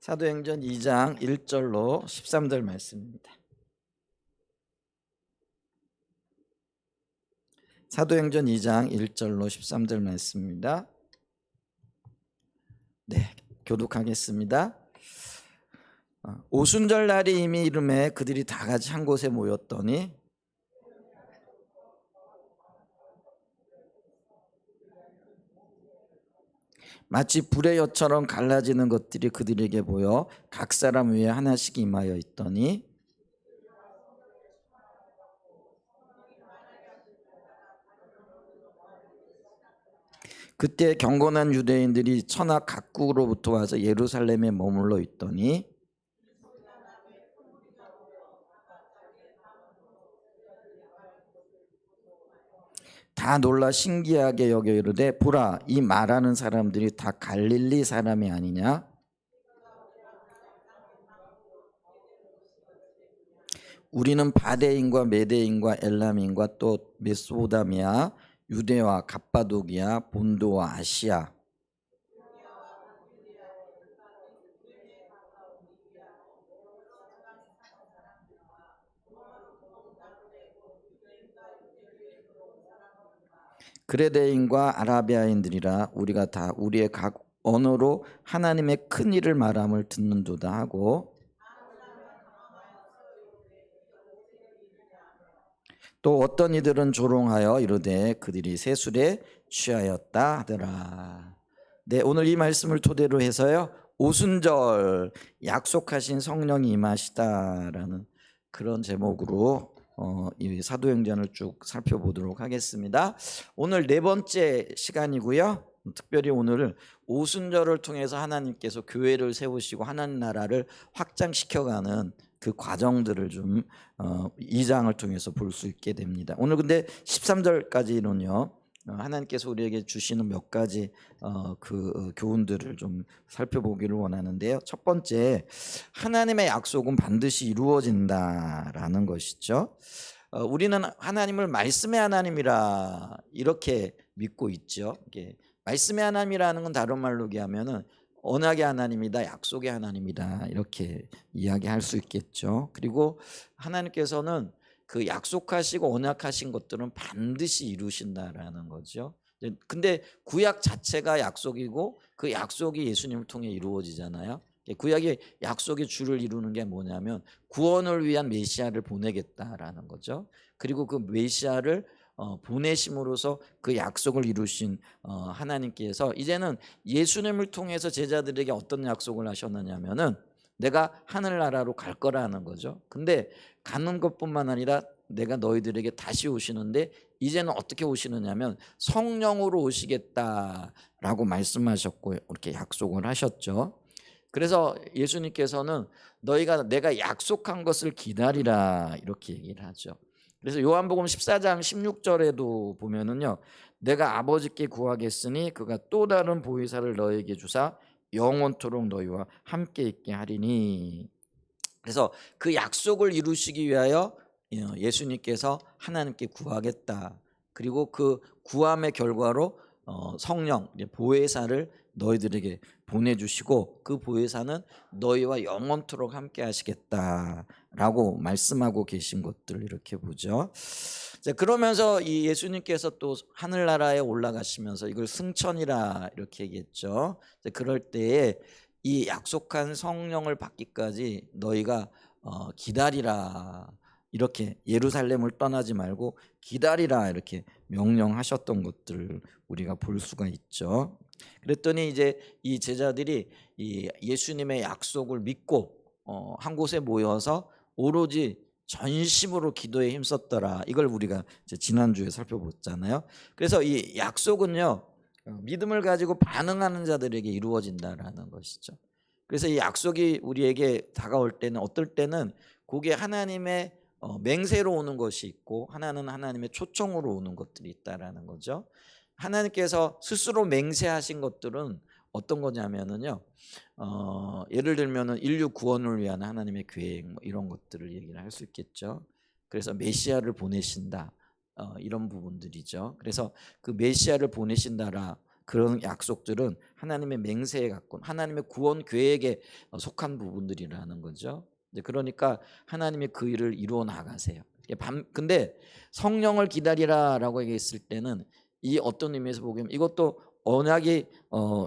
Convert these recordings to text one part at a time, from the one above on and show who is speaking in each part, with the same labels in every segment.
Speaker 1: 사도행전 2장 1절로 13절 말씀입니다. 사도행전 2장 1절로 13절 말씀입니다. 네, 교독하겠습니다. 오순절 날이 이미 이름에 그들이 다 같이 한 곳에 모였더니 마치 불의 엿처럼 갈라지는 것들이 그들에게 보여 각 사람 위에 하나씩 임하여 있더니 그때 경건한 유대인들이 천하 각국으로부터 와서 예루살렘에 머물러 있더니 다 놀라 신기하게 여겨 이르되 보라, 이 말하는 사람들이 다 갈릴리 사람이 아니냐? 우리는 바데인과 메데인과 엘람인과 또 메소포다미아, 유대와 갑바도기아, 본도와 아시아, 그레데인과 아라비아인들이라 우리가 다 우리의 각 언어로 하나님의 큰 일을 말함을 듣는도다 하고 또 어떤 이들은 조롱하여 이르되 그들이 세술에 취하였다 하더라. 네, 오늘 이 말씀을 토대로 해서요, 오순절 약속하신 성령이 임하시다라는 그런 제목으로 이 사도행전을 쭉 살펴보도록 하겠습니다. 오늘 네 번째 시간이고요. 특별히 오늘 오순절을 통해서 하나님께서 교회를 세우시고 하나님 나라를 확장시켜가는 그 과정들을 좀 2장을 통해서 볼 수 있게 됩니다. 오늘 근데 13절까지는요, 하나님께서 우리에게 주시는 몇 가지 교훈들을 좀 살펴보기를 원하는데요. 첫 번째, 하나님의 약속은 반드시 이루어진다라는 것이죠. 우리는 하나님을 말씀의 하나님이라 이렇게 믿고 있죠. 말씀의 하나님이라는 건 다른 말로 얘기하면은 언약의 하나님이다, 약속의 하나님이다, 이렇게 이야기할 수 있겠죠. 그리고 하나님께서는 그 약속하시고 언약하신 것들은 반드시 이루신다라는 거죠. 근데 구약 자체가 약속이고 그 약속이 예수님을 통해 이루어지잖아요. 구약의 약속의 주를 이루는 게 뭐냐면 구원을 위한 메시아를 보내겠다라는 거죠. 그리고 그 메시아를 보내심으로써 그 약속을 이루신 하나님께서 이제는 예수님을 통해서 제자들에게 어떤 약속을 하셨느냐면은 내가 하늘나라로 갈 거라는 거죠. 근데 가는 것뿐만 아니라 내가 너희들에게 다시 오시는데 이제는 어떻게 오시느냐면 성령으로 오시겠다라고 말씀하셨고 이렇게 약속을 하셨죠. 그래서 예수님께서는 너희가 내가 약속한 것을 기다리라 이렇게 얘기를 하죠. 그래서 요한복음 14장 16절에도 보면은요, 내가 아버지께 구하겠으니 그가 또 다른 보혜사를 너에게 주사 영원토록 너희와 함께 있게 하리니. 그래서 그 약속을 이루시기 위하여 예수님께서 하나님께 구하겠다. 그리고 그 구함의 결과로 성령 보혜사를 너희들에게 보내주시고 그 보혜사는 너희와 영원토록 함께 하시겠다라고 말씀하고 계신 것들을 이렇게 보죠. 그러면서 이 예수님께서 또 하늘나라에 올라가시면서 이걸 승천이라 이렇게 얘기했죠. 그럴 때에 이 약속한 성령을 받기까지 너희가 기다리라, 이렇게 예루살렘을 떠나지 말고 기다리라 이렇게 명령하셨던 것들을 우리가 볼 수가 있죠. 그랬더니 이제 이 제자들이 이 예수님의 약속을 믿고 한 곳에 모여서 오로지 전심으로 기도에 힘썼더라. 이걸 우리가 이제 지난주에 살펴봤잖아요. 그래서 이 약속은요, 믿음을 가지고 반응하는 자들에게 이루어진다라는 것이죠. 그래서 이 약속이 우리에게 다가올 때는 어떨 때는 그게 하나님의 맹세로 오는 것이 있고 하나는 하나님의 초청으로 오는 것들이 있다라는 거죠. 하나님께서 스스로 맹세하신 것들은 어떤 거냐면은요, 예를 들면은 인류 구원을 위한 하나님의 계획 뭐 이런 것들을 얘기를 할 수 있겠죠. 그래서 메시아를 보내신다, 이런 부분들이죠. 그래서 그 메시아를 보내신다라 그런 약속들은 하나님의 맹세에 가까운 하나님의 구원 계획에 속한 부분들이라는 거죠. 그러니까 하나님의 그 일을 이루어 나가세요. 근데 성령을 기다리라라고 얘기했을 때는 이 어떤 의미에서 보면 이것도 언약이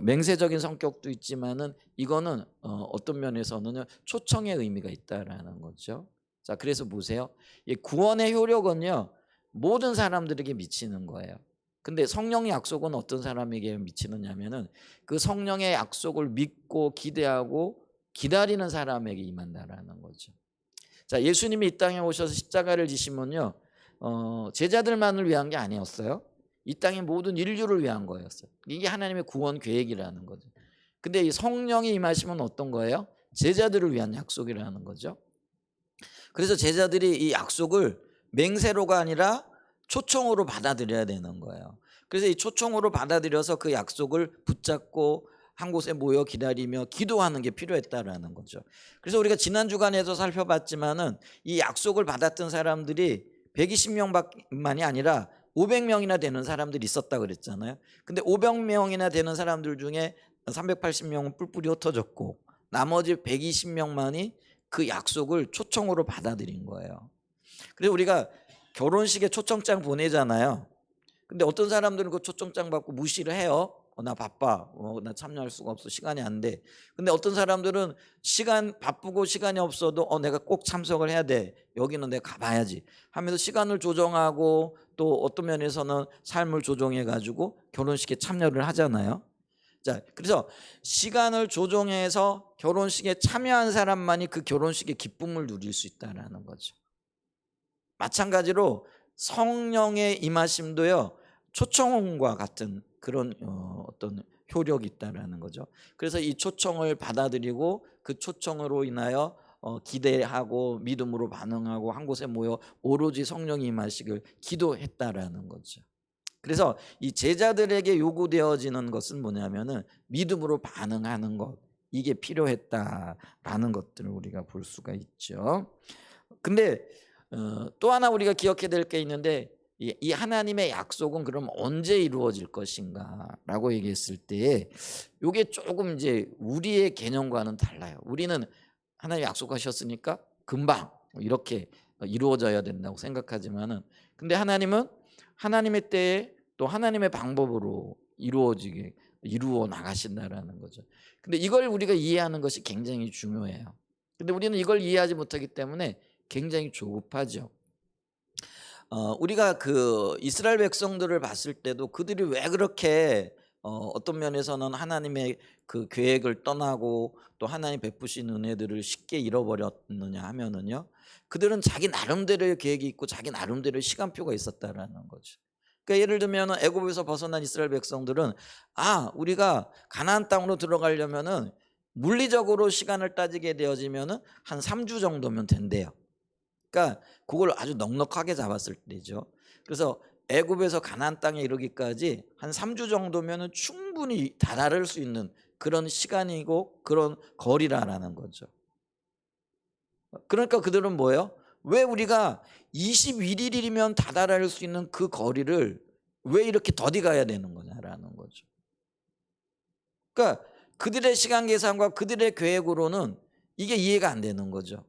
Speaker 1: 맹세적인 성격도 있지만은 이거는 어떤 면에서는 초청의 의미가 있다라는 거죠. 자, 그래서 보세요. 이 구원의 효력은요 모든 사람들에게 미치는 거예요. 근데 성령의 약속은 어떤 사람에게 미치느냐면은 그 성령의 약속을 믿고 기대하고 기다리는 사람에게 임한다라는 거죠. 자, 예수님이 이 땅에 오셔서 십자가를 지시면요 제자들만을 위한 게 아니었어요. 이 땅의 모든 인류를 위한 거였어요. 이게 하나님의 구원 계획이라는 거죠. 근데 이 성령이 임하시면 어떤 거예요? 제자들을 위한 약속이라는 거죠. 그래서 제자들이 이 약속을 맹세로가 아니라 초청으로 받아들여야 되는 거예요. 그래서 이 초청으로 받아들여서 그 약속을 붙잡고 한 곳에 모여 기다리며 기도하는 게 필요했다라는 거죠. 그래서 우리가 지난 주간에도 살펴봤지만은 이 약속을 받았던 사람들이 120명만이 아니라 500명이나 되는 사람들이 있었다 그랬잖아요. 근데 500명이나 되는 사람들 중에 380명은 뿔뿔이 흩어졌고 나머지 120명만이 그 약속을 초청으로 받아들인 거예요. 그래서 우리가 결혼식에 초청장 보내잖아요. 근데 어떤 사람들은 그 초청장 받고 무시를 해요. 나 바빠. 나 참여할 수가 없어. 시간이 안 돼. 근데 어떤 사람들은 시간 바쁘고 시간이 없어도 내가 꼭 참석을 해야 돼. 여기는 내가 가봐야지 하면서 시간을 조정하고 또 어떤 면에서는 삶을 조정해 가지고 결혼식에 참여를 하잖아요. 자, 그래서 시간을 조정해서 결혼식에 참여한 사람만이 그 결혼식의 기쁨을 누릴 수 있다라는 거죠. 마찬가지로 성령의 임하심도요 초청과 같은 그런 어떤 효력이 있다라는 거죠. 그래서 이 초청을 받아들이고 그 초청으로 인하여 기대하고 믿음으로 반응하고 한 곳에 모여 오로지 성령이 임하시길 기도했다라는 거죠. 그래서 이 제자들에게 요구되어지는 것은 뭐냐면은 믿음으로 반응하는 것, 이게 필요했다라는 것들을 우리가 볼 수가 있죠. 근데 또 하나 우리가 기억해야 될 게 있는데 이 하나님의 약속은 그럼 언제 이루어질 것인가라고 얘기했을 때 이게 조금 이제 우리의 개념과는 달라요. 우리는 하나님 약속하셨으니까 금방 이렇게 이루어져야 된다고 생각하지만은 근데 하나님은 하나님의 때에 또 하나님의 방법으로 이루어 나가신다라는 거죠. 근데 이걸 우리가 이해하는 것이 굉장히 중요해요. 근데 우리는 이걸 이해하지 못하기 때문에 굉장히 조급하죠. 우리가 그 이스라엘 백성들을 봤을 때도 그들이 왜 그렇게 어떤 면에서는 하나님의 그 계획을 떠나고 또 하나님 베푸신 은혜들을 쉽게 잃어버렸느냐 하면은요 그들은 자기 나름대로의 계획이 있고 자기 나름대로의 시간표가 있었다라는 거죠. 그러니까 예를 들면 애굽에서 벗어난 이스라엘 백성들은 우리가 가나안 땅으로 들어가려면은 물리적으로 시간을 따지게 되어지면은 한 3주 정도면 된대요. 그러니까 그걸 아주 넉넉하게 잡았을 때죠. 그래서 애굽에서 가나안 땅에 이르기까지 한 3주 정도면은 충분히 다다를 수 있는 그런 시간이고 그런 거리라는 거죠. 그러니까 그들은 뭐예요? 왜 우리가 21일이면 다다를 수 있는 그 거리를 왜 이렇게 더디 가야 되는 거냐라는 거죠. 그러니까 그들의 시간 계산과 그들의 계획으로는 이게 이해가 안 되는 거죠.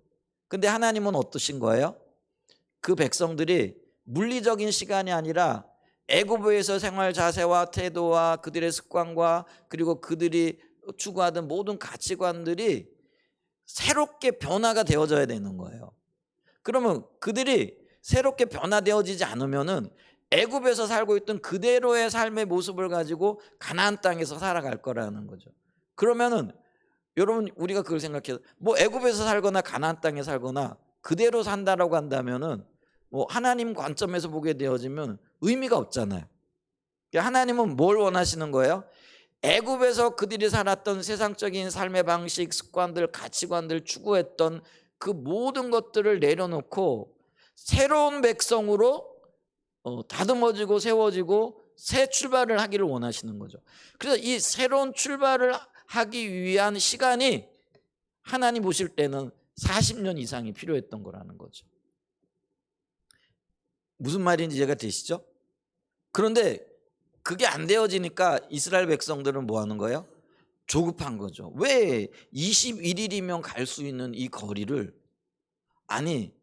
Speaker 1: 근데 하나님은 어떠신 거예요? 그 백성들이 물리적인 시간이 아니라 애굽에서 생활 자세와 태도와 그들의 습관과 그리고 그들이 추구하던 모든 가치관들이 새롭게 변화가 되어져야 되는 거예요. 그러면 그들이 새롭게 변화되어지지 않으면은 애굽에서 살고 있던 그대로의 삶의 모습을 가지고 가나안 땅에서 살아갈 거라는 거죠. 그러면은 여러분 우리가 그걸 생각해서 뭐 애굽에서 살거나 가나안 땅에 살거나 그대로 산다라고 한다면은 뭐 하나님 관점에서 보게 되어지면 의미가 없잖아요. 하나님은 뭘 원하시는 거예요? 애굽에서 그들이 살았던 세상적인 삶의 방식, 습관들, 가치관들 추구했던 그 모든 것들을 내려놓고 새로운 백성으로 다듬어지고 세워지고 새 출발을 하기를 원하시는 거죠. 그래서 이 새로운 출발을 하기 위한 시간이 하나님 보실 때는 40년 이상이 필요했던 거라는 거죠. 무슨 말인지 이해가 되시죠? 그런데 그게 안 되어지니까 이스라엘 백성들은 뭐 하는 거예요? 조급한 거죠. 왜 21일이면 갈 수 있는 이 거리를, 아니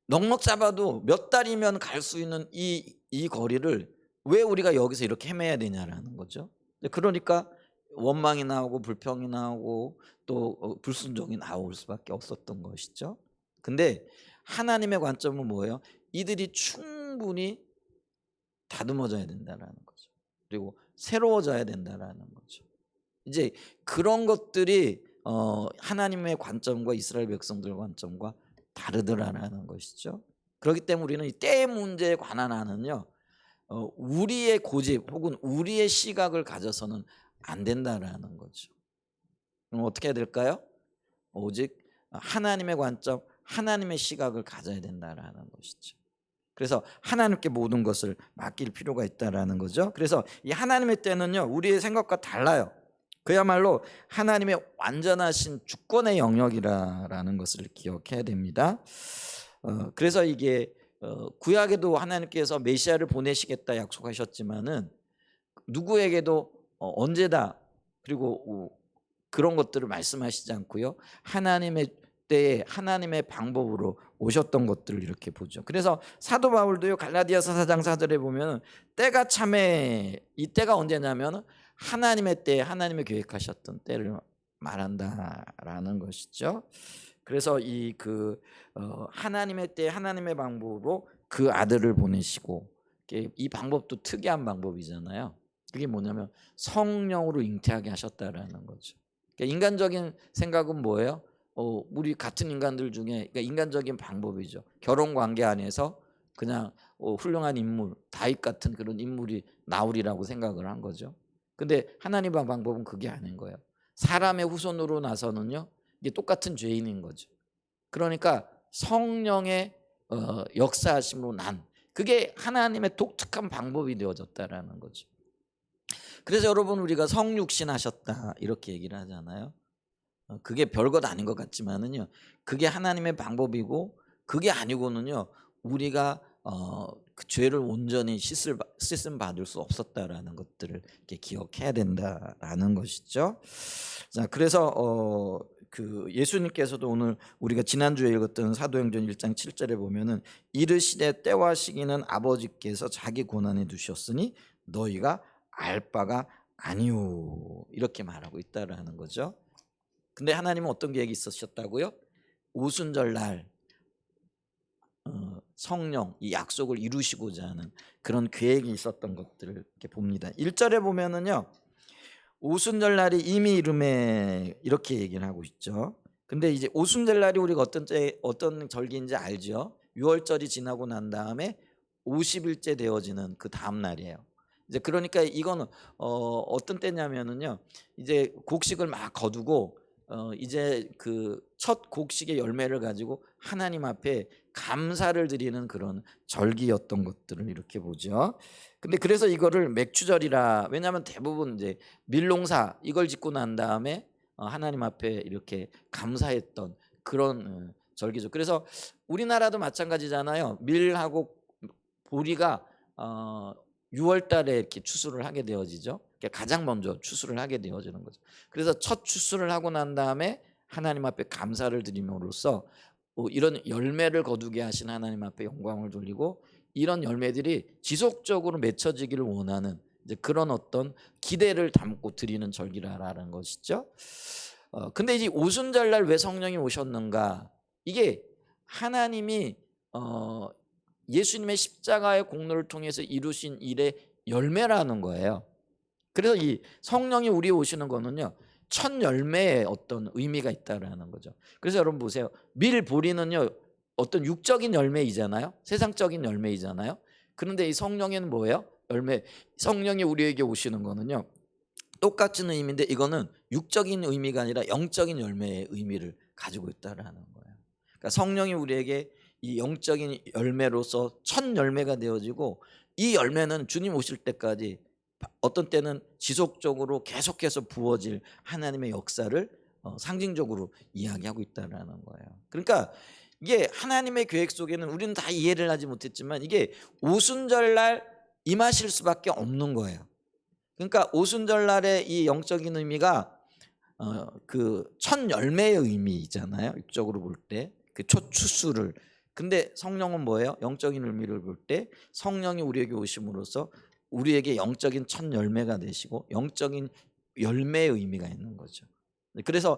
Speaker 1: 넉넉 잡아도 몇 달이면 갈 수 있는 이 거리를 왜 우리가 여기서 이렇게 헤매야 되냐라는 거죠. 그러니까 원망이 나오고 불평이 나오고 또 불순종이 나올 수밖에 없었던 것이죠. 근데 하나님의 관점은 뭐예요? 이들이 충분히 다듬어져야 된다라는 거죠. 그리고 새로워져야 된다라는 거죠. 이제 그런 것들이 하나님의 관점과 이스라엘 백성들 관점과 다르더라라는 것이죠. 그렇기 때문에 우리는 이 때의 문제에 관한 한은요, 우리의 고집 혹은 우리의 시각을 가져서는 안 된다라는 거죠. 그럼 어떻게 해야 될까요? 오직 하나님의 관점, 하나님의 시각을 가져야 된다라는 것이죠. 그래서 하나님께 모든 것을 맡길 필요가 있다라는 거죠. 그래서 이 하나님의 때는요, 우리의 생각과 달라요. 그야말로 하나님의 완전하신 주권의 영역이라는 것을 기억해야 됩니다. 그래서 이게 구약에도 하나님께서 메시아를 보내시겠다 약속하셨지만은 누구에게도 언제다 그리고 그런 것들을 말씀하시지 않고요, 하나님의 때에 하나님의 방법으로 오셨던 것들을 이렇게 보죠. 그래서 사도 바울도요, 갈라디아서 4장 4절에 보면 때가 참에, 이 때가 언제냐면 하나님의 때에 하나님의 계획하셨던 때를 말한다라는 것이죠. 그래서 이 하나님의 때에 하나님의 방법으로 그 아들을 보내시고, 이 방법도 특이한 방법이잖아요. 그게 뭐냐면 성령으로 잉태하게 하셨다라는 거죠. 그러니까 인간적인 생각은 뭐예요? 우리 같은 인간들 중에, 그러니까 인간적인 방법이죠. 결혼 관계 안에서 그냥 훌륭한 인물, 다윗 같은 그런 인물이 나오리라고 생각을 한 거죠. 근데 하나님의 방법은 그게 아닌 거예요. 사람의 후손으로 나서는요, 이게 똑같은 죄인인 거죠. 그러니까 성령의 역사하심으로 난, 그게 하나님의 독특한 방법이 되어졌다라는 거죠. 그래서 여러분, 우리가 성육신 하셨다 이렇게 얘기를 하잖아요. 그게 별것 아닌 것 같지만은요, 그게 하나님의 방법이고, 그게 아니고는요 우리가 그 죄를 온전히 씻음 받을 수 없었다라는 것들을 이렇게 기억해야 된다라는 것이죠. 자, 그래서 예수님께서도 오늘 우리가 지난주에 읽었던 사도행전 1장 7절에 보면은 이르시되 때와 시기는 아버지께서 자기 권한에 두셨으니 너희가 알 바가 아니오, 이렇게 말하고 있다라는 거죠. 근데 하나님은 어떤 계획이 있으셨다고요? 오순절 날 성령, 이 약속을 이루시고자 하는 그런 계획이 있었던 것들을 이렇게 봅니다. 1절에 보면은요, 오순절 날이 이미 이름에 이렇게 얘기를 하고 있죠. 근데 이제 오순절 날이 우리가 어떤 절기인지 알죠? 6월절이 지나고 난 다음에 50일째 되어지는 그 다음 날이에요. 이제 그러니까 이거는 어떤 때냐면은요, 이제 곡식을 막 거두고 이제 그 첫 곡식의 열매를 가지고 하나님 앞에 감사를 드리는 그런 절기였던 것들을 이렇게 보죠. 근데 그래서 이거를 맥추절이라, 왜냐하면 대부분 이제 밀농사 이걸 짓고 난 다음에 하나님 앞에 이렇게 감사했던 그런 절기죠. 그래서 우리나라도 마찬가지잖아요. 밀하고 보리가 6월 달에 이렇게 추수를 하게 되어지죠. 가장 먼저 추수를 하게 되어지는 거죠. 그래서 첫 추수를 하고 난 다음에 하나님 앞에 감사를 드림으로써 이런 열매를 거두게 하신 하나님 앞에 영광을 돌리고, 이런 열매들이 지속적으로 맺혀지기를 원하는 이제 그런 어떤 기대를 담고 드리는 절기라는 것이죠. 근데 이제 오순절 날 왜 성령이 오셨는가? 이게 하나님이 예수님의 십자가의 공로를 통해서 이루신 일의 열매라는 거예요. 그래서 이 성령이 우리에 오시는 거는요, 첫 열매의 어떤 의미가 있다라는 거죠. 그래서 여러분 보세요. 밀 보리는요 어떤 육적인 열매이잖아요. 세상적인 열매이잖아요. 그런데 이 성령에는 뭐예요? 열매. 성령이 우리에게 오시는 거는요 똑같은 의미인데, 이거는 육적인 의미가 아니라 영적인 열매의 의미를 가지고 있다라는 거예요. 그러니까 성령이 우리에게 이 영적인 열매로서 첫 열매가 되어지고, 이 열매는 주님 오실 때까지 어떤 때는 지속적으로 계속해서 부어질 하나님의 역사를 상징적으로 이야기하고 있다는 거예요. 그러니까 이게 하나님의 계획 속에는 우리는 다 이해를 하지 못했지만, 이게 오순절날 임하실 수밖에 없는 거예요. 그러니까 오순절날의 이 영적인 의미가 그 첫 열매의 의미잖아요. 육적으로 볼 때 그 첫 추수를. 근데 성령은 뭐예요? 영적인 의미를 볼 때 성령이 우리에게 오심으로써 우리에게 영적인 첫 열매가 되시고 영적인 열매의 의미가 있는 거죠. 그래서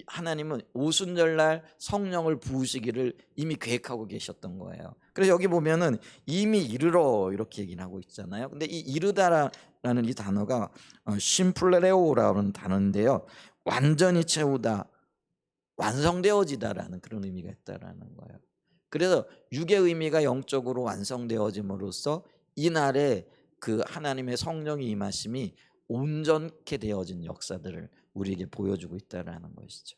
Speaker 1: 하나님은 오순절날 성령을 부으시기를 이미 계획하고 계셨던 거예요. 그래서 여기 보면은 이미 이르러 이렇게 얘기를 하고 있잖아요. 근데 이 이르다라는 이 단어가 심플레레오라는 단어인데요. 완전히 채우다, 완성되어지다라는 그런 의미가 있다라는 거예요. 그래서 육의 의미가 영적으로 완성되어짐으로써 이날에 그 하나님의 성령의 임하심이 온전케 되어진 역사들을 우리에게 보여주고 있다라는 것이죠.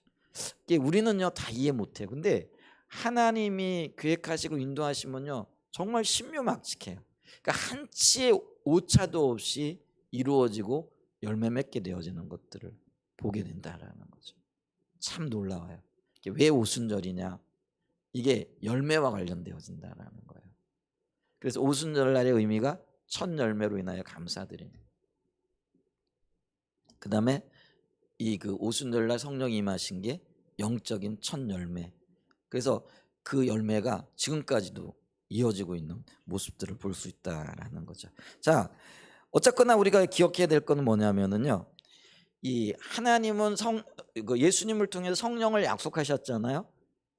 Speaker 1: 이게 우리는요 다 이해 못해요. 근데 하나님이 계획하시고 인도하시면요 정말 신묘막측해요. 그러니까 한치의 오차도 없이 이루어지고 열매 맺게 되어지는 것들을 보게 된다라는 거죠. 참 놀라워요. 이게 왜 오순절이냐? 이게 열매와 관련되어진다라는 거예요. 그래서 오순절날의 의미가 첫 열매로 인하여 감사드리는. 그 다음에 이 그 오순절날 성령이 임하신 게 영적인 첫 열매. 그래서 그 열매가 지금까지도 이어지고 있는 모습들을 볼 수 있다라는 거죠. 자, 어쨌거나 우리가 기억해야 될 거는 뭐냐면은요. 이 하나님은 예수님을 통해서 성령을 약속하셨잖아요.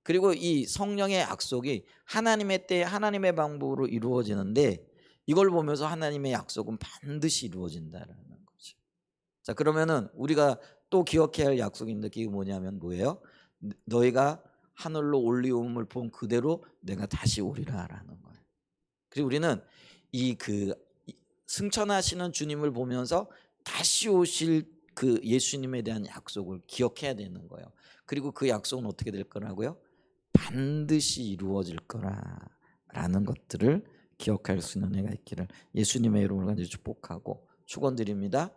Speaker 1: 그리고 이 성령의 약속이 하나님의 때에 하나님의 방법으로 이루어지는데 이걸 보면서 하나님의 약속은 반드시 이루어진다라는 거죠. 자, 그러면은 우리가 또 기억해야 할 약속인데 그게 뭐냐면 뭐예요? 너희가 하늘로 올리움을 본 그대로 내가 다시 오리라라는 거예요. 그리고 우리는 이 그 승천하시는 주님을 보면서 다시 오실 그 예수님에 대한 약속을 기억해야 되는 거예요. 그리고 그 약속은 어떻게 될 거라고요? 반드시 이루어질 거라는 것들을 기억할 수 있는 은혜가 있기를 예수님의 이름으로 간절히 축복하고 축원드립니다.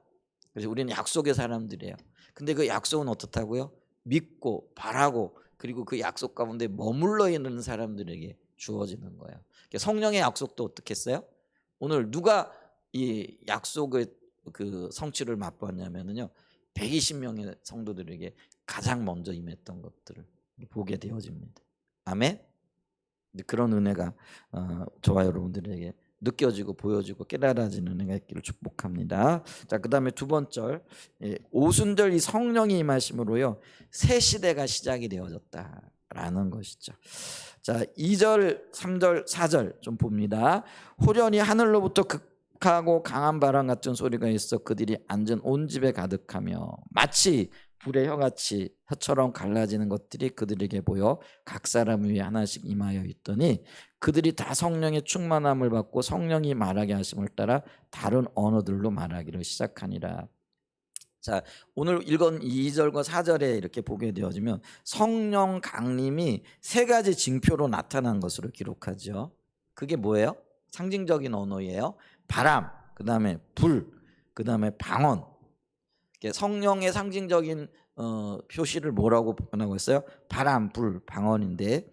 Speaker 1: 그래서 우리는 약속의 사람들이에요. 근데 그 약속은 어떻다고요? 믿고 바라고 그리고 그 약속 가운데 머물러 있는 사람들에게 주어지는 거예요. 성령의 약속도 어떻게 했어요? 오늘 누가 이 약속의 그 성취를 맛보았냐면요 120명의 성도들에게 가장 먼저 임했던 것들을 보게 되어집니다. 아멘. 그런 은혜가 저와 여러분들에게 느껴지고 보여지고 깨달아지는 은혜가 있기를 축복합니다. 자, 그다음에 두 번째 오순절 이 성령이 임하심으로요 새 시대가 시작이 되어졌다라는 것이죠. 자, 2절, 3절, 4절 좀 봅니다. 호련히 하늘로부터 극하고 강한 바람 같은 소리가 있어 그들이 앉은 온 집에 가득하며 마치 불의 혀같이 혀처럼 갈라지는 것들이 그들에게 보여 각 사람 위에 하나씩 임하여 있더니 그들이 다 성령의 충만함을 받고 성령이 말하게 하심을 따라 다른 언어들로 말하기를 시작하니라. 자, 오늘 읽은 2절과 4절에 이렇게 보게 되어지면 성령 강림이 세 가지 징표로 나타난 것으로 기록하죠. 그게 뭐예요? 상징적인 언어예요. 바람, 그 다음에 불, 그 다음에 방언. 성령의 상징적인 표시를 뭐라고 표현하고 있어요? 바람, 불, 방언인데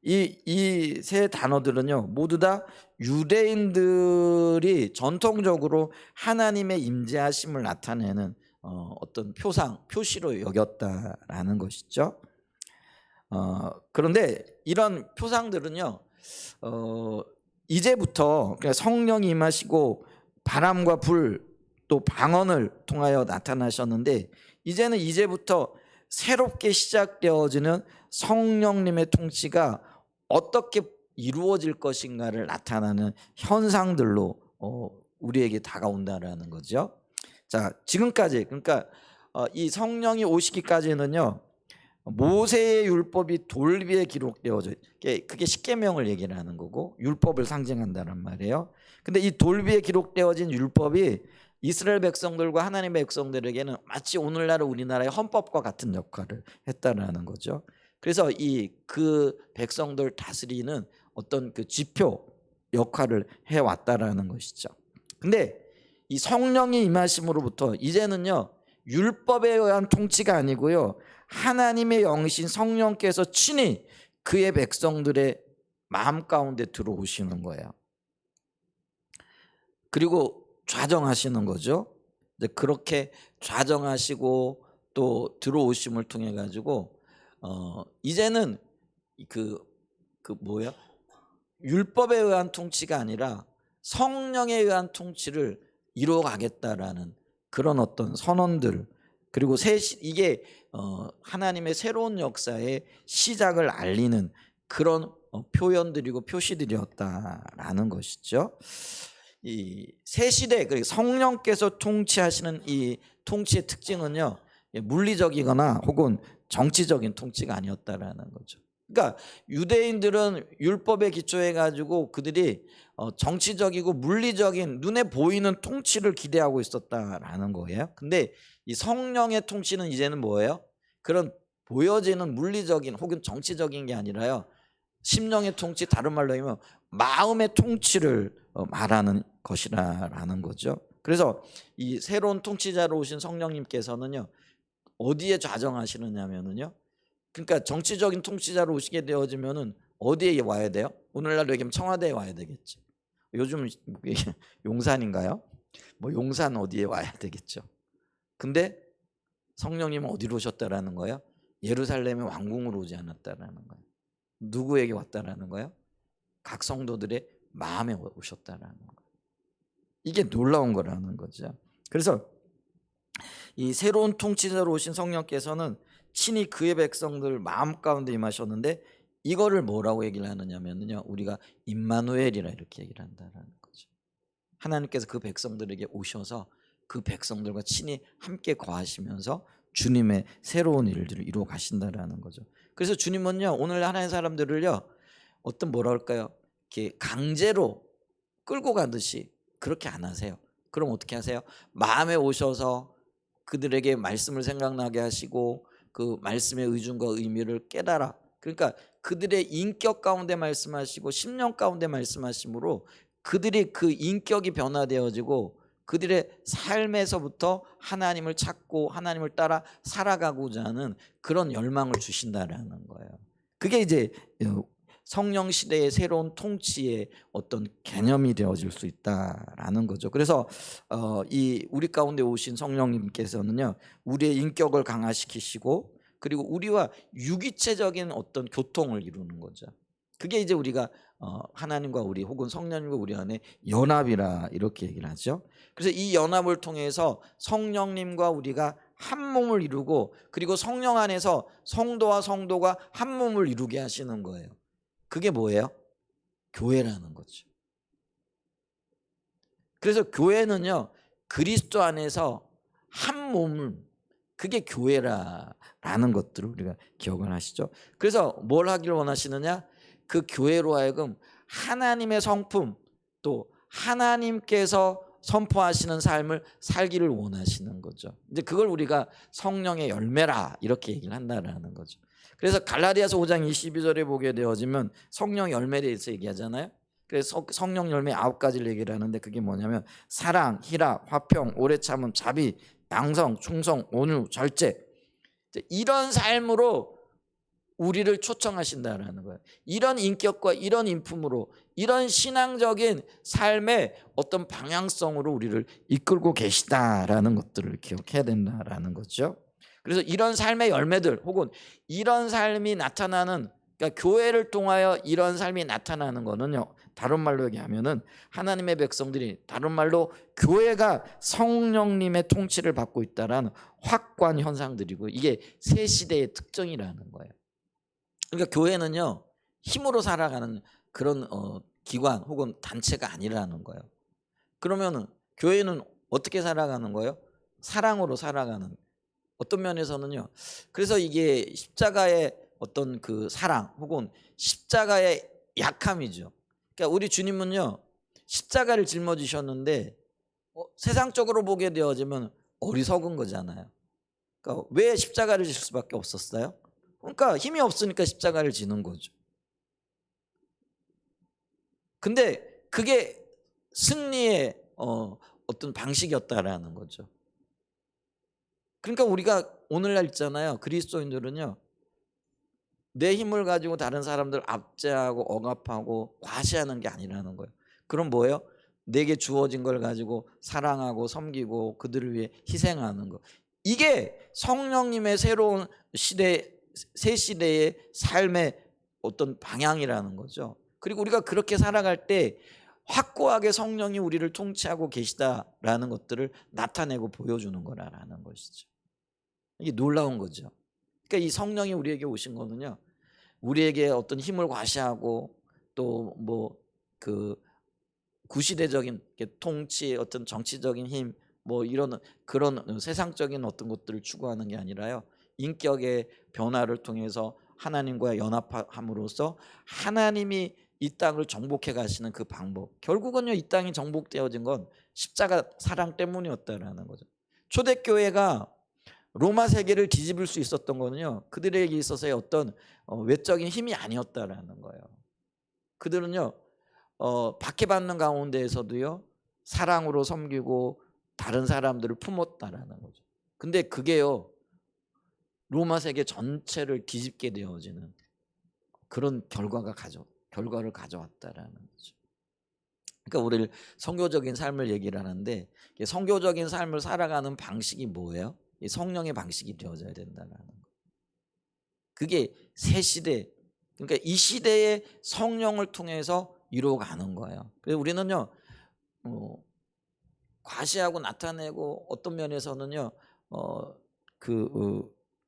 Speaker 1: 이 세 단어들은요 모두 다 유대인들이 전통적으로 하나님의 임재하심을 나타내는 어떤 표시로 여겼다라는 것이죠. 그런데 이런 표상들은요 이제부터 그러니까 성령이 임하시고 바람과 불 또 방언을 통하여 나타나셨는데 이제부터 새롭게 시작되어지는 성령님의 통치가 어떻게 이루어질 것인가를 나타나는 현상들로 우리에게 다가온다라는 거죠. 자, 지금까지 그러니까 이 성령이 오시기까지는요 모세의 율법이 돌 위에 기록되어져 그게 십계명을 얘기를 하는 거고 율법을 상징한다는 말이에요. 근데 이 돌 위에 기록되어진 율법이 이스라엘 백성들과 하나님의 백성들에게는 마치 오늘날 우리나라의 헌법과 같은 역할을 했다라는 거죠. 그래서 그 백성들 다스리는 어떤 그 지표 역할을 해왔다라는 것이죠. 근데 이 성령이 임하심으로부터 이제는요 율법에 의한 통치가 아니고요 하나님의 영이신 성령께서 친히 그의 백성들의 마음 가운데 들어오시는 거예요. 그리고 좌정하시는 거죠. 이제 그렇게 좌정하시고 또 들어오심을 통해 가지고 이제는 그 뭐야? 율법에 의한 통치가 아니라 성령에 의한 통치를 이루어가겠다라는 그런 어떤 선언들, 그리고 이게 하나님의 새로운 역사의 시작을 알리는 그런 표현들이고 표시들이었다라는 것이죠. 이 새 시대, 그리고 성령께서 통치하시는 이 통치의 특징은요, 물리적이거나 혹은 정치적인 통치가 아니었다라는 거죠. 그러니까 유대인들은 율법에 기초해 가지고 그들이 정치적이고 물리적인 눈에 보이는 통치를 기대하고 있었다라는 거예요. 근데 이 성령의 통치는 이제는 뭐예요? 그런 보여지는 물리적인 혹은 정치적인 게 아니라요, 심령의 통치, 다른 말로 하면 마음의 통치를 말하는 것이라는 거죠. 그래서 이 새로운 통치자로 오신 성령님께서는요, 어디에 좌정하시느냐면요, 그러니까 정치적인 통치자로 오시게 되어지면은 어디에 와야 돼요? 오늘날로 얘기하면 청와대에 와야 되겠죠. 요즘 용산인가요? 뭐 용산 어디에 와야 되겠죠. 근데 성령님은 어디로 오셨다라는 거예요? 예루살렘의 왕궁으로 오지 않았다라는 거예요. 누구에게 왔다라는 거예요? 각 성도들의 마음에 오셨다라는 거예요. 이게 놀라운 거라는 거죠. 그래서 이 새로운 통치자로 오신 성령께서는 친히 그의 백성들 마음 가운데 임하셨는데, 이거를 뭐라고 얘기를 하느냐면요, 우리가 임마누엘이라 이렇게 얘기를 한다라는 거죠. 하나님께서 그 백성들에게 오셔서 그 백성들과 친히 함께 거하시면서 주님의 새로운 일들을 이루어 가신다라는 거죠. 그래서 주님은요, 오늘 하나의 사람들을요, 어떤 뭐라 할까요? 이렇게 강제로 끌고 가듯이 그렇게 안 하세요. 그럼 어떻게 하세요? 마음에 오셔서 그들에게 말씀을 생각나게 하시고 그 말씀의 의중과 의미를 깨달아, 그러니까 그들의 인격 가운데 말씀하시고 심령 가운데 말씀하심으로 그들이 그 인격이 변화되어지고 그들의 삶에서부터 하나님을 찾고 하나님을 따라 살아가고자 하는 그런 열망을 주신다라는 거예요. 그게 이제 성령 시대의 새로운 통치의 어떤 개념이 되어질 수 있다라는 거죠. 그래서 이 우리 가운데 오신 성령님께서는요, 우리의 인격을 강화시키시고 그리고 우리와 유기체적인 어떤 교통을 이루는 거죠. 그게 이제 우리가 하나님과 우리 혹은 성령님과 우리 안에 연합이라 이렇게 얘기를 하죠. 그래서 이 연합을 통해서 성령님과 우리가 한 몸을 이루고, 그리고 성령 안에서 성도와 성도가 한 몸을 이루게 하시는 거예요. 그게 뭐예요? 교회라는 거죠. 그래서 교회는요, 그리스도 안에서 한 몸을, 그게 교회라는 것들을 우리가 기억을 하시죠. 그래서 뭘 하기를 원하시느냐? 그 교회로 하여금 하나님의 성품, 또 하나님께서 선포하시는 삶을 살기를 원하시는 거죠. 이제 그걸 우리가 성령의 열매라 이렇게 얘기를 한다라는 거죠. 그래서 갈라디아서 5장 22절에 보게 되어지면 성령 열매에 대해서 얘기하잖아요. 그래서 성령 열매 9가지를 얘기를 하는데, 그게 뭐냐면 사랑, 희락, 화평, 오래 참음, 자비, 양성, 충성, 온유, 절제, 이런 삶으로 우리를 초청하신다는 거예요. 이런 인격과 이런 인품으로, 이런 신앙적인 삶의 어떤 방향성으로 우리를 이끌고 계시다라는 것들을 기억해야 된다라는 거죠. 그래서 이런 삶의 열매들 혹은 이런 삶이 나타나는, 그러니까 교회를 통하여 이런 삶이 나타나는 거는요, 다른 말로 얘기하면은 하나님의 백성들이, 다른 말로 교회가 성령님의 통치를 받고 있다라는 확고한 현상들이고, 이게 새 시대의 특징이라는 거예요. 그러니까 교회는요, 힘으로 살아가는 그런 기관 혹은 단체가 아니라는 거예요. 그러면은 교회는 어떻게 살아가는 거예요? 사랑으로 살아가는, 어떤 면에서는요, 그래서 이게 십자가의 어떤 그 사랑 혹은 십자가의 약함이죠. 그러니까 우리 주님은요, 십자가를 짊어지셨는데 세상적으로 보게 되어지면 어리석은 거잖아요. 그러니까 왜 십자가를 질 수밖에 없었어요? 그러니까 힘이 없으니까 십자가를 지는 거죠. 근데 그게 승리의 어떤 방식이었다라는 거죠. 그러니까 우리가 오늘날 있잖아요, 그리스도인들은요, 내 힘을 가지고 다른 사람들 압제하고 억압하고 과시하는 게 아니라는 거예요. 그럼 뭐예요? 내게 주어진 걸 가지고 사랑하고 섬기고 그들을 위해 희생하는 거. 이게 성령님의 새로운 시대, 새 시대의 삶의 어떤 방향이라는 거죠. 그리고 우리가 그렇게 살아갈 때 확고하게 성령이 우리를 통치하고 계시다라는 것들을 나타내고 보여주는 거라는 것이죠. 이게 놀라운 거죠. 그러니까 이 성령이 우리에게 오신 거는요, 우리에게 어떤 힘을 과시하고 또 뭐 그 구시대적인 통치, 어떤 정치적인 힘, 뭐 이런 그런 세상적인 어떤 것들을 추구하는 게 아니라요, 인격의 변화를 통해서 하나님과 연합함으로써 하나님이 이 땅을 정복해 가시는 그 방법, 결국은요 이 땅이 정복되어진 건 십자가 사랑 때문이었다라는 거죠. 초대교회가 로마 세계를 뒤집을 수 있었던 거는요, 그들에게 있어서의 어떤 외적인 힘이 아니었다라는 거예요. 그들은요 박해받는 가운데에서도요 사랑으로 섬기고 다른 사람들을 품었다라는 거죠. 근데 그게요 로마 세계 전체를 뒤집게 되어지는 그런 결과를 가져왔다라는 거죠. 그러니까 우리를 선교적인 삶을 얘기를 하는데, 선교적인 삶을 살아가는 방식이 뭐예요? 성령의 방식이 되어져야 된다는 거. 그게 새 시대, 그러니까 이 시대의 성령을 통해서 이루어가는 거예요. 그래서 우리는요 과시하고 나타내고 어떤 면에서는요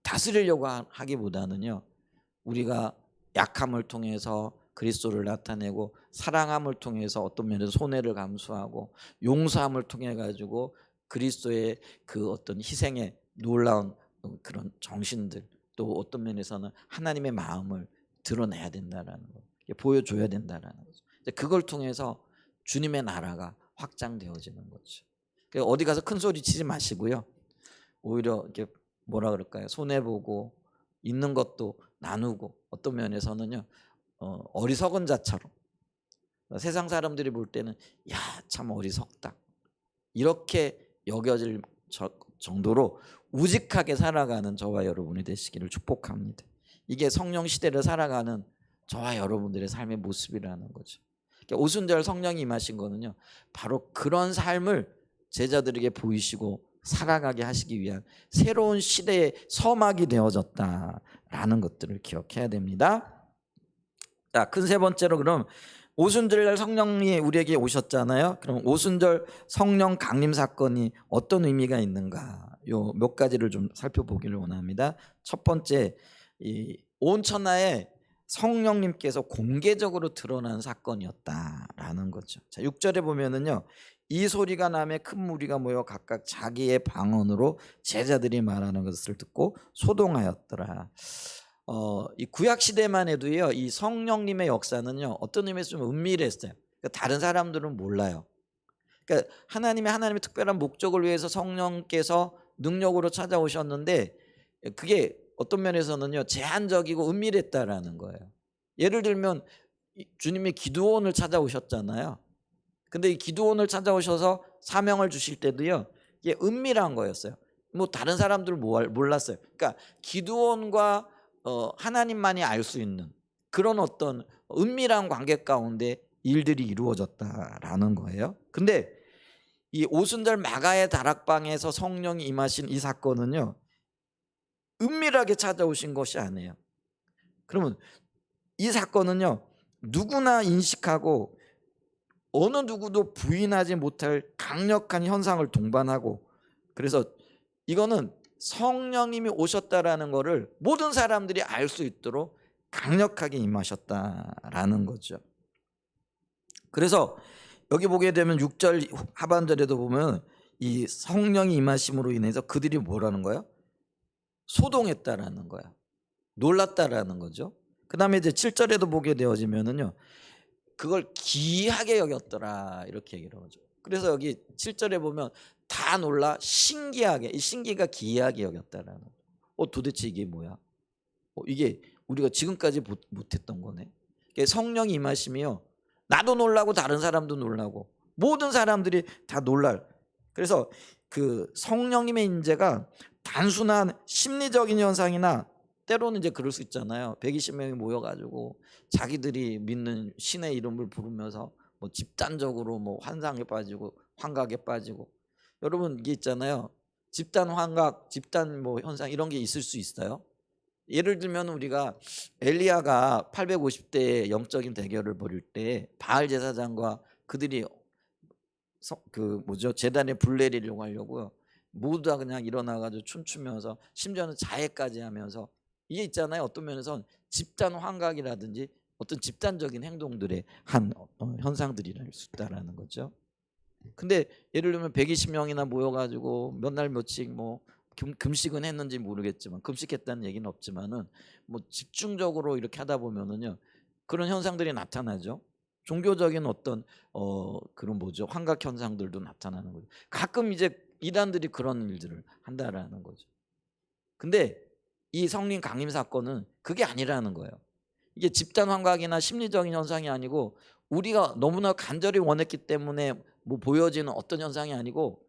Speaker 1: 다스리려고 하기보다는요, 우리가 약함을 통해서 그리스도를 나타내고 사랑함을 통해서 어떤 면에서 손해를 감수하고 용서함을 통해 가지고 그리스도의 그 어떤 희생의 놀라운 그런 정신들, 또 어떤 면에서는 하나님의 마음을 드러내야 된다라는 거, 보여줘야 된다라는 거죠. 그걸 통해서 주님의 나라가 확장되어지는 거죠. 그러니까 어디 가서 큰 소리 치지 마시고요, 오히려 이렇게 뭐라 그럴까요? 손해 보고 있는 것도 나누고, 어떤 면에서는요 어리석은 자처럼, 세상 사람들이 볼 때는 야 참 어리석다 이렇게 여겨질 정도로 우직하게 살아가는 저와 여러분이 되시기를 축복합니다. 이게 성령 시대를 살아가는 저와 여러분들의 삶의 모습이라는 거죠. 그러니까 오순절 성령이 임하신 거는요, 바로 그런 삶을 제자들에게 보이시고 살아가게 하시기 위한 새로운 시대의 서막이 되어졌다라는 것들을 기억해야 됩니다. 자, 큰 세 번째로, 그럼 오순절날 성령이 우리에게 오셨잖아요. 그럼 오순절 성령 강림 사건이 어떤 의미가 있는가, 요 몇 가지를 좀 살펴보기를 원합니다. 첫 번째, 온 천하에 성령님께서 공개적으로 드러난 사건이었다라는 거죠. 자, 6절에 보면은요, 이 소리가 나매 큰 무리가 모여 각각 자기의 방언으로 제자들이 말하는 것을 듣고 소동하였더라. 이 구약 시대만 해도요, 이 성령님의 역사는요 어떤 의미에서 좀 은밀했어요. 그러니까 다른 사람들은 몰라요. 그러니까 하나님의 특별한 목적을 위해서 성령께서 능력으로 찾아오셨는데, 그게 어떤 면에서는요 제한적이고 은밀했다라는 거예요. 예를 들면 주님이 기드온을 찾아오셨잖아요. 근데 이 기드온을 찾아오셔서 사명을 주실 때도요 이게 은밀한 거였어요. 뭐 다른 사람들은 몰랐어요. 그러니까 기드온과 하나님만이 알 수 있는 그런 어떤 은밀한 관계 가운데 일들이 이루어졌다라는 거예요. 근데 이 오순절 마가의 다락방에서 성령이 임하신 이 사건은요 은밀하게 찾아오신 것이 아니에요. 그러면 이 사건은요 누구나 인식하고 어느 누구도 부인하지 못할 강력한 현상을 동반하고, 그래서 이거는 성령님이 오셨다라는 것을 모든 사람들이 알 수 있도록 강력하게 임하셨다라는 거죠. 그래서 여기 보게 되면 6절 하반절에도 보면 이 성령이 임하심으로 인해서 그들이 뭐라는 거예요? 소동했다라는 거야. 놀랐다라는 거죠. 그 다음에 이제 7절에도 보게 되어지면은요 그걸 기이하게 여겼더라 이렇게 얘기를 하죠. 그래서 여기 7절에 보면 다 놀라 신기하게, 이 신기가 기이하게 여겼다라는 거. 도대체 이게 뭐야? 이게 우리가 지금까지 못했던 거네. 성령이 임하심이요 나도 놀라고 다른 사람도 놀라고 모든 사람들이 다 놀랄. 그래서 그 성령님의 임재가 단순한 심리적인 현상이나, 때로는 이제 그럴 수 있잖아요. 120명이 모여가지고 자기들이 믿는 신의 이름을 부르면서 뭐 집단적으로 뭐 환상에 빠지고 환각에 빠지고. 여러분 이게 있잖아요. 집단 환각, 집단 뭐 현상 이런 게 있을 수 있어요. 예를 들면 우리가 엘리야가 850대의 영적인 대결을 벌일 때 바알 제사장과 그들이 그 뭐죠 제단에 불 내리려고 하려고요. 모두 다 그냥 일어나가지고 춤추면서 심지어는 자해까지 하면서 이게 있잖아요. 어떤 면에선 집단 환각이라든지 어떤 집단적인 행동들의 한 현상들이랄 수 있다라는 거죠. 근데 예를 들면 120명이나 모여가지고 몇 날 며칠 뭐 금식은 했는지 모르겠지만 금식했다는 얘기는 없지만은 뭐 집중적으로 이렇게 하다 보면은요 그런 현상들이 나타나죠. 종교적인 어떤 그런 뭐죠 환각 현상들도 나타나는 거죠. 가끔 이제 이단들이 그런 일들을 한다라는 거죠. 근데 이 성령 강림 사건은 그게 아니라는 거예요. 이게 집단 환각이나 심리적인 현상이 아니고 우리가 너무나 간절히 원했기 때문에 뭐 보여지는 어떤 현상이 아니고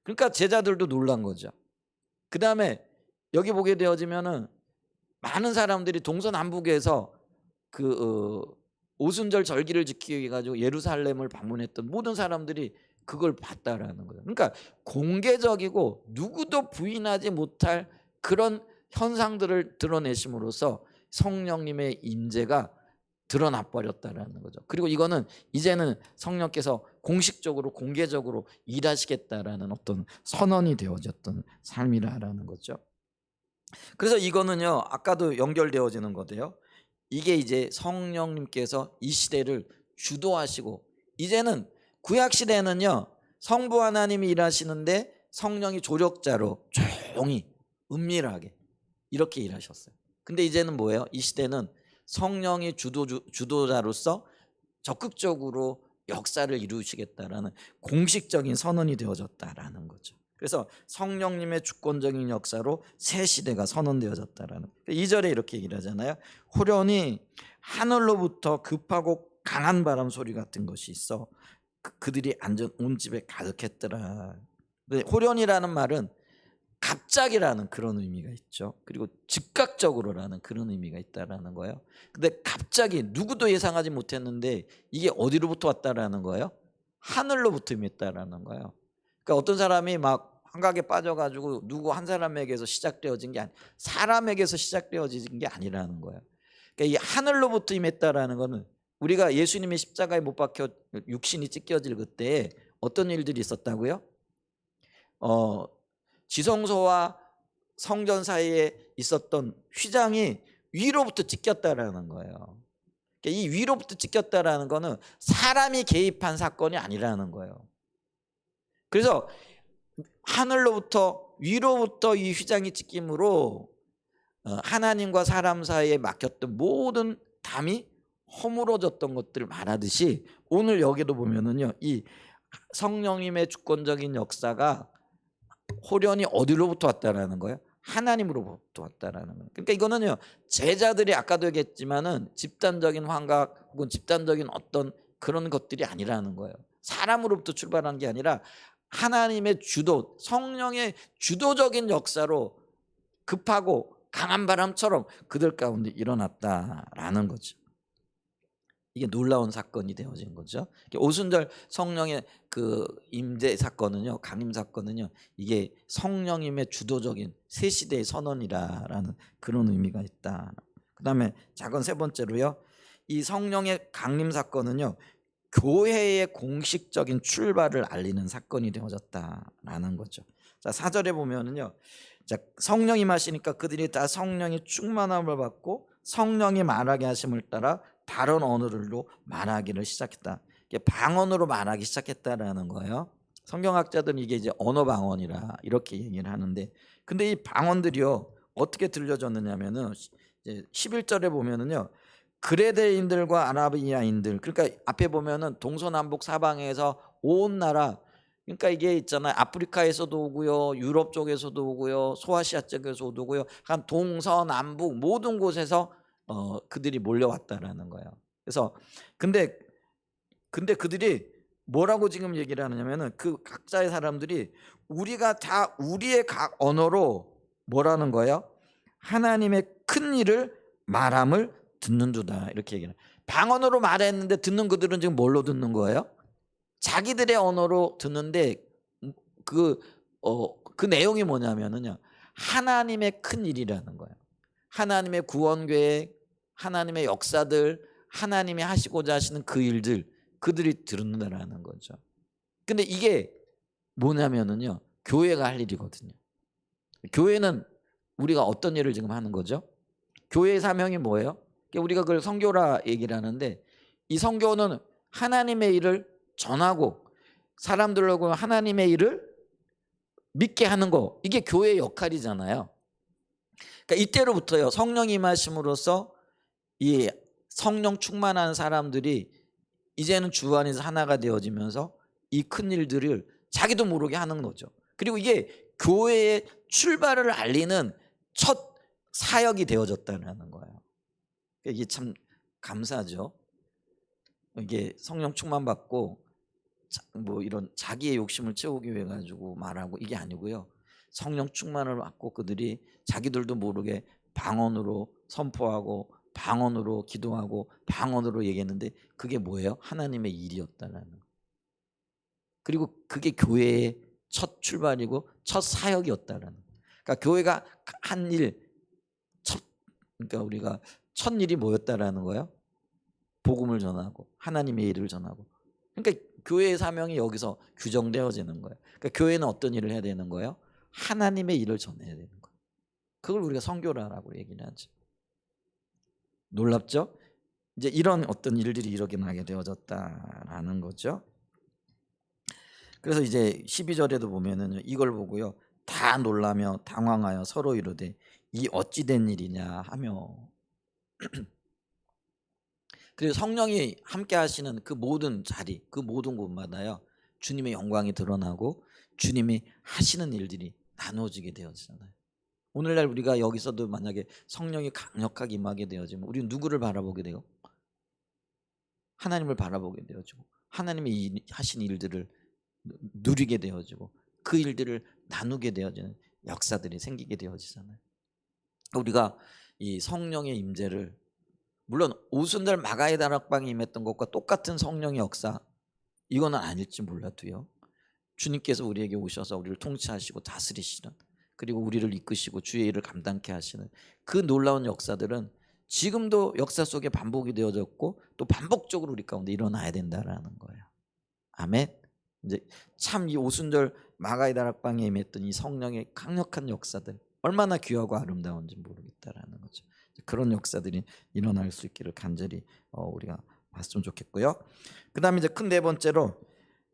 Speaker 1: 그러니까 제자들도 놀란 거죠. 그 다음에 여기 보게 되어지면은 많은 사람들이 동서남북에서 그 오순절 절기를 지키기 위해 가지고 예루살렘을 방문했던 모든 사람들이 그걸 봤다라는 거예요. 그러니까 공개적이고 누구도 부인하지 못할 그런 현상들을 드러내심으로써 성령님의 임재가 드러나 버렸다라는 거죠. 그리고 이거는 이제는 성령께서 공식적으로 공개적으로 일하시겠다라는 어떤 선언이 되어졌던 삶이라는 거죠. 그래서 이거는요 아까도 연결되어지는 거대요. 이게 이제 성령님께서 이 시대를 주도하시고 이제는 구약 시대는요 성부 하나님이 일하시는데 성령이 조력자로 조용히 은밀하게 이렇게 일하셨어요. 근데 이제는 뭐예요? 이 시대는 성령이 주도자로서 적극적으로 역사를 이루시겠다라는 공식적인 선언이 되어졌다라는 거죠. 그래서 성령님의 주권적인 역사로 새 시대가 선언되어졌다라는. 2절에 이렇게 얘기를 하잖아요. 호련히 하늘로부터 급하고 강한 바람 소리 같은 것이 있어 그들이 앉은 온 집에 가득했더라. 호련이라는 말은 갑자기라는 그런 의미가 있죠. 그리고 즉각적으로라는 그런 의미가 있다라는 거예요. 근데 갑자기 누구도 예상하지 못했는데 이게 어디로부터 왔다라는 거예요? 하늘로부터 임했다라는 거예요. 그러니까 어떤 사람이 막 환각에 빠져가지고 누구 한 사람에게서 시작되어진 게 사람에게서 시작되어진 게 아니라는 거예요. 그러니까 이 하늘로부터 임했다라는 거는 우리가 예수님이 십자가에 못 박혀 육신이 찢겨질 그때 어떤 일들이 있었다고요? 지성소와 성전 사이에 있었던 휘장이 위로부터 찢겼다라는 거예요. 그러니까 이 위로부터 찢겼다라는 거는 사람이 개입한 사건이 아니라는 거예요. 그래서 하늘로부터 위로부터 이 휘장이 찢김으로 하나님과 사람 사이에 막혔던 모든 담이 허물어졌던 것들을 말하듯이 오늘 여기도 보면은요 이 성령님의 주권적인 역사가 호련히 어디로부터 왔다라는 거예요? 하나님으로부터 왔다라는 거예요. 그러니까 이거는요 제자들이 아까도 얘기했지만은 집단적인 환각 혹은 집단적인 어떤 그런 것들이 아니라는 거예요. 사람으로부터 출발한 게 아니라 하나님의 주도, 성령의 주도적인 역사로 급하고 강한 바람처럼 그들 가운데 일어났다라는 거죠. 이게 놀라운 사건이 되어진 거죠. 오순절 성령의 그 임재 사건은요, 강림 사건은요, 이게 성령님의 주도적인 새 시대의 선언이라는 그런 의미가 있다. 그다음에 작은 세 번째로요, 이 성령의 강림 사건은요, 교회의 공식적인 출발을 알리는 사건이 되어졌다라는 거죠. 자, 4절에 보면은요, 자, 성령이 임하시니까 그들이 다 성령의 충만함을 받고 성령이 말하게 하심을 따라 다른 언어들로 말하기를 시작했다. 이게 방언으로 말하기 시작했다라는 거예요. 성경학자들은 이게 이제 언어 방언이라 이렇게 얘기를 하는데, 근데 이 방언들이요 어떻게 들려졌느냐면은 11절에 보면은요 그레데인들과 아라비아인들, 그러니까 앞에 보면은 동서남북 사방에서 온 나라, 그러니까 이게 있잖아요. 아프리카에서도 오고요, 유럽 쪽에서도 오고요, 소아시아 쪽에서도 오고요, 한 동서남북 모든 곳에서 그들이 몰려왔다라는 거예요. 그래서 근데 그들이 뭐라고 지금 얘기를 하느냐면은 그 각자의 사람들이 우리가 다 우리의 각 언어로 뭐라는 거예요? 하나님의 큰 일을 말함을 듣는도다 이렇게 얘기해요. 방언으로 말했는데 듣는 그들은 지금 뭘로 듣는 거예요? 자기들의 언어로 듣는데 그 그 내용이 뭐냐면은요. 하나님의 큰 일이라는 거예요. 하나님의 구원 계획, 하나님의 역사들, 하나님이 하시고자 하시는 그 일들 그들이 들은다라는 거죠. 근데 이게 뭐냐면은요. 교회가 할 일이거든요. 교회는 우리가 어떤 일을 지금 하는 거죠? 교회의 사명이 뭐예요? 우리가 그걸 선교라 얘기를 하는데 이 선교는 하나님의 일을 전하고 사람들하고 하나님의 일을 믿게 하는 거 이게 교회의 역할이잖아요. 그러니까 이때로부터요 성령 임하심으로써 이 성령 충만한 사람들이 이제는 주 안에서 하나가 되어지면서 이 큰 일들을 자기도 모르게 하는 거죠. 그리고 이게 교회의 출발을 알리는 첫 사역이 되어졌다는 거예요. 이게 참 감사하죠. 이게 성령 충만 받고 뭐 이런 자기의 욕심을 채우기 위해 가지고 말하고 이게 아니고요. 성령 충만을 받고 그들이 자기들도 모르게 방언으로 선포하고 방언으로 기도하고 방언으로 얘기했는데 그게 뭐예요? 하나님의 일이었다라는 거. 그리고 그게 교회의 첫 출발이고 첫 사역이었다라는 거. 그러니까 교회가 한 일, 그러니까 우리가 첫 일이 뭐였다라는 거예요? 복음을 전하고 하나님의 일을 전하고. 그러니까 교회의 사명이 여기서 규정되어지는 거예요. 그러니까 교회는 어떤 일을 해야 되는 거예요? 하나님의 일을 전해야 되는 거예요. 그걸 우리가 선교라고 얘기를 하죠. 놀랍죠? 이제 이런 어떤 일들이 일어나게 되어졌다라는 거죠. 그래서 이제 12절에도 보면은 이걸 보고요. 다 놀라며 당황하여 서로 이르되 이 어찌 된 일이냐 하며 그리고 성령이 함께 하시는 그 모든 자리, 그 모든 곳마다요. 주님의 영광이 드러나고 주님이 하시는 일들이 나누어지게 되어지잖아요. 오늘날 우리가 여기서도 만약에 성령이 강력하게 임하게 되어지면 우리는 누구를 바라보게 돼요? 하나님을 바라보게 되어지고 하나님이 하신 일들을 누리게 되어지고 그 일들을 나누게 되어지는 역사들이 생기게 되어지잖아요. 우리가 이 성령의 임재를 물론 오순절 마가의 다락방에 임했던 것과 똑같은 성령의 역사 이거는 아닐지 몰라도요. 주님께서 우리에게 오셔서 우리를 통치하시고 다스리시는 그리고 우리를 이끄시고 주의 일을 감당케 하시는 그 놀라운 역사들은 지금도 역사 속에 반복이 되어졌고 또 반복적으로 우리 가운데 일어나야 된다라는 거예요. 아멘. 이제 참 이 오순절 마가의 다락방에 임했던 이 성령의 강력한 역사들 얼마나 귀하고 아름다운지 모르겠다라는 거죠. 그런 역사들이 일어날 수 있기를 간절히 우리가 봤으면 좋겠고요. 그다음에 이제 큰 네 번째로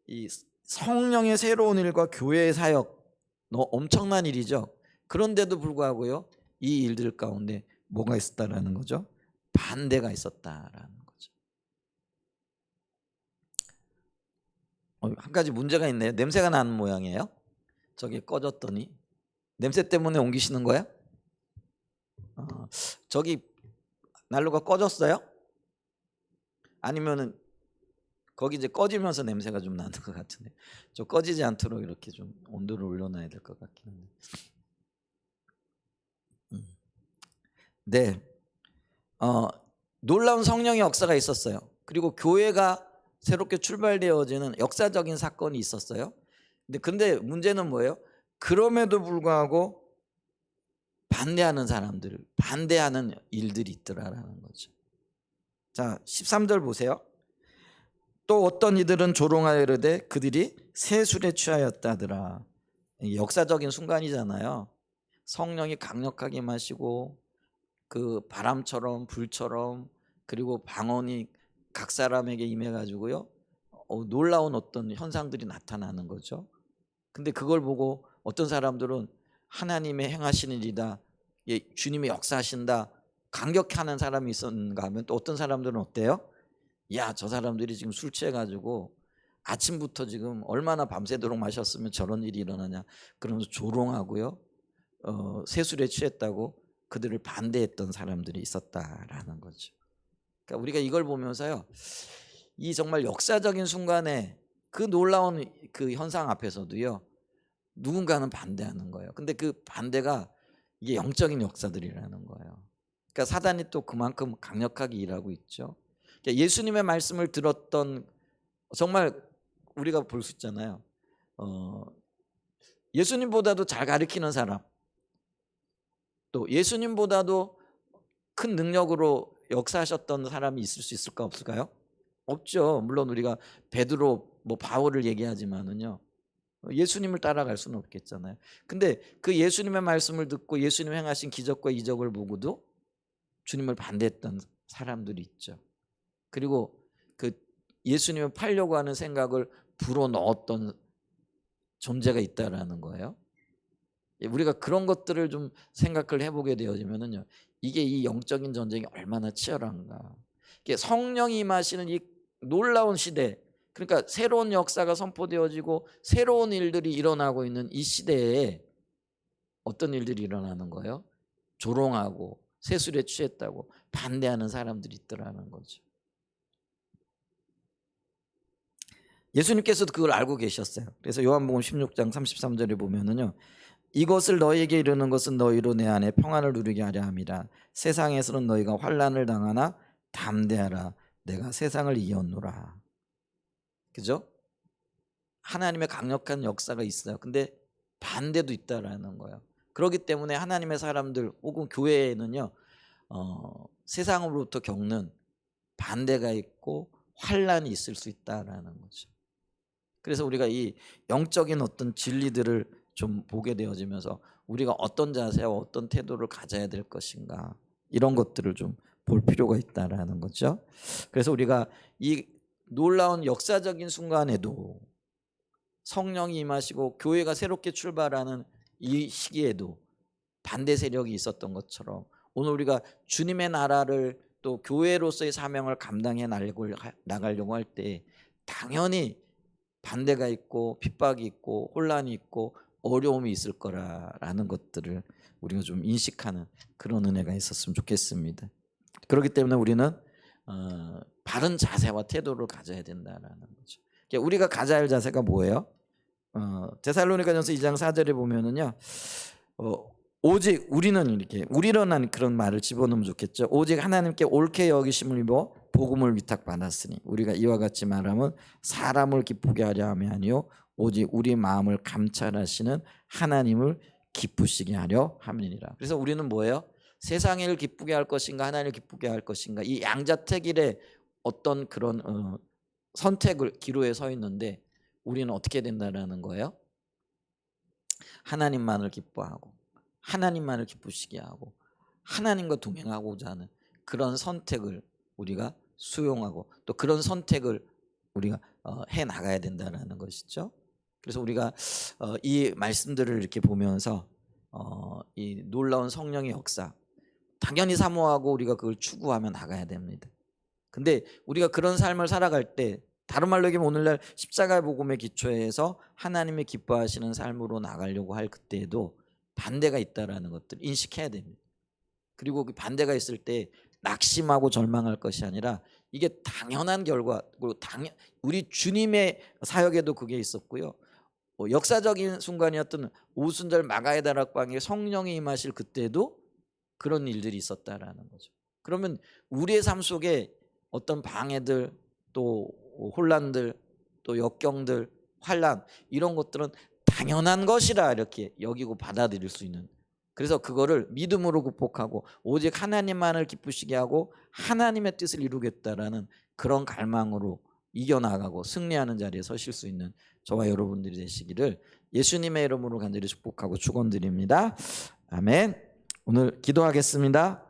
Speaker 1: 이 성령의 새로운 일과 교회의 사역 엄청난 일이죠. 그런데도 불구하고요. 이 일들 가운데 뭐가 있었다라는 거죠? 반대가 있었다라는 거죠. 한 가지 문제가 있네요. 냄새가 나는 모양이에요. 저게 꺼졌더니 냄새 때문에 옮기시는 거야? 저기 난로가 꺼졌어요? 아니면은 거기 이제 꺼지면서 냄새가 좀 나는 것 같은데 저 꺼지지 않도록 이렇게 좀 온도를 올려놔야 될 것 같긴 한데. 네, 놀라운 성령의 역사가 있었어요. 그리고 교회가 새롭게 출발되어지는 역사적인 사건이 있었어요. 근데 문제는 뭐예요? 그럼에도 불구하고 반대하는 사람들, 반대하는 일들이 있더라라는 거죠. 자, 13절 보세요. 또 어떤 이들은 조롱하여 이르되 그들이 새 술에 취하였다더라. 역사적인 순간이잖아요. 성령이 강력하게 마시고 그 바람처럼 불처럼 그리고 방언이 각 사람에게 임해가지고요. 놀라운 어떤 현상들이 나타나는 거죠. 근데 그걸 보고 어떤 사람들은 하나님의 행하시는 일이다. 주님이 역사하신다. 강력히 하는 사람이 있었는가 하면 또 어떤 사람들은 어때요? 야, 저 사람들이 지금 술 취해가지고 아침부터 지금 얼마나 밤새도록 마셨으면 저런 일이 일어나냐 그러면서 조롱하고요. 세술에 취했다고 그들을 반대했던 사람들이 있었다라는 거죠. 그러니까 우리가 이걸 보면서요. 이 정말 역사적인 순간에 그 놀라운 그 현상 앞에서도요. 누군가는 반대하는 거예요. 근데 그 반대가 이게 영적인 역사들이라는 거예요. 그러니까 사단이 또 그만큼 강력하게 일하고 있죠. 그러니까 예수님의 말씀을 들었던, 정말 우리가 볼 수 있잖아요. 예수님보다도 잘 가르치는 사람, 또 예수님보다도 큰 능력으로 역사하셨던 사람이 있을 수 있을까 없을까요? 없죠. 물론 우리가 베드로 뭐 바울을 얘기하지만은요, 예수님을 따라갈 수는 없겠잖아요. 근데 그 예수님의 말씀을 듣고 예수님 행하신 기적과 이적을 보고도 주님을 반대했던 사람들이 있죠. 그리고 그 예수님을 팔려고 하는 생각을 불어넣었던 존재가 있다라는 거예요. 우리가 그런 것들을 좀 생각을 해보게 되어지면은요, 이게 이 영적인 전쟁이 얼마나 치열한가. 이게 성령이 임하시는 이 놀라운 시대, 그러니까 새로운 역사가 선포되어지고 새로운 일들이 일어나고 있는 이 시대에 어떤 일들이 일어나는 거예요? 조롱하고 세술에 취했다고 반대하는 사람들이 있더라는 거죠. 예수님께서도 그걸 알고 계셨어요. 그래서 요한복음 16장 33절에 보면은요, 이것을 너희에게 이르는 것은 너희로 내 안에 평안을 누리게 하려 함이라. 세상에서는 너희가 환난을 당하나 담대하라. 내가 세상을 이겼노라. 그죠? 하나님의 강력한 역사가 있어요. 근데 반대도 있다라는 거예요. 그렇기 때문에 하나님의 사람들 혹은 교회에는요, 세상으로부터 겪는 반대가 있고 환난이 있을 수 있다라는 거죠. 그래서 우리가 이 영적인 어떤 진리들을 좀 보게 되어지면서 우리가 어떤 자세와 어떤 태도를 가져야 될 것인가, 이런 것들을 좀 볼 필요가 있다라는 거죠. 그래서 우리가 이 놀라운 역사적인 순간에도 성령이 임하시고 교회가 새롭게 출발하는 이 시기에도 반대 세력이 있었던 것처럼, 오늘 우리가 주님의 나라를 또 교회로서의 사명을 감당해 나가려고 할 때 당연히 반대가 있고 핍박이 있고 혼란이 있고 어려움이 있을 거라는 것들을 우리가 좀 인식하는 그런 은혜가 있었으면 좋겠습니다. 그렇기 때문에 우리는 바른 자세와 태도를 가져야 된다는 거죠. 우리가 가져야 할 자세가 뭐예요? 데살로니가전서 2장 4절에 보면은요, 오직 우리는, 이렇게 우리라는 그런 말을 집어넣으면 좋겠죠. 오직 하나님께 옳게 여기심을 입어 복음을 위탁받았으니 우리가 이와 같이 말하면 사람을 기쁘게 하려 함이 아니요 오직 우리 마음을 감찰하시는 하나님을 기쁘시게 하려 함이니라. 그래서 우리는 뭐예요? 세상을 기쁘게 할 것인가 하나님을 기쁘게 할 것인가, 이 양자택일의 어떤 그런 선택을 기로에 서 있는데, 우리는 어떻게 된다라는 거예요? 하나님만을 기뻐하고 하나님만을 기쁘시게 하고 하나님과 동행하고자 하는 그런 선택을 우리가 수용하고 또 그런 선택을 우리가 해 나가야 된다는 것이죠. 그래서 우리가 이 말씀들을 이렇게 보면서 이 놀라운 성령의 역사 당연히 사모하고 우리가 그걸 추구하며 나가야 됩니다. 근데 우리가 그런 삶을 살아갈 때, 다른 말로 얘기하면 오늘날 십자가의 복음의 기초에서 하나님이 기뻐하시는 삶으로 나가려고 할 그때에도 반대가 있다라는 것들 인식해야 됩니다. 그리고 그 반대가 있을 때 낙심하고 절망할 것이 아니라 이게 당연한 결과, 그리고 우리 주님의 사역에도 그게 있었고요. 역사적인 순간이었던 오순절 마가의 다락방에 성령이 임하실 그때도 그런 일들이 있었다라는 거죠. 그러면 우리의 삶 속에 어떤 방해들, 또 혼란들, 또 역경들, 환란, 이런 것들은 당연한 것이라 이렇게 여기고 받아들일 수 있는, 그래서 그거를 믿음으로 극복하고 오직 하나님만을 기쁘시게 하고 하나님의 뜻을 이루겠다라는 그런 갈망으로 이겨나가고 승리하는 자리에 서실 수 있는 저와 여러분들이 되시기를 예수님의 이름으로 간절히 축복하고 축원드립니다. 아멘. 오늘 기도하겠습니다.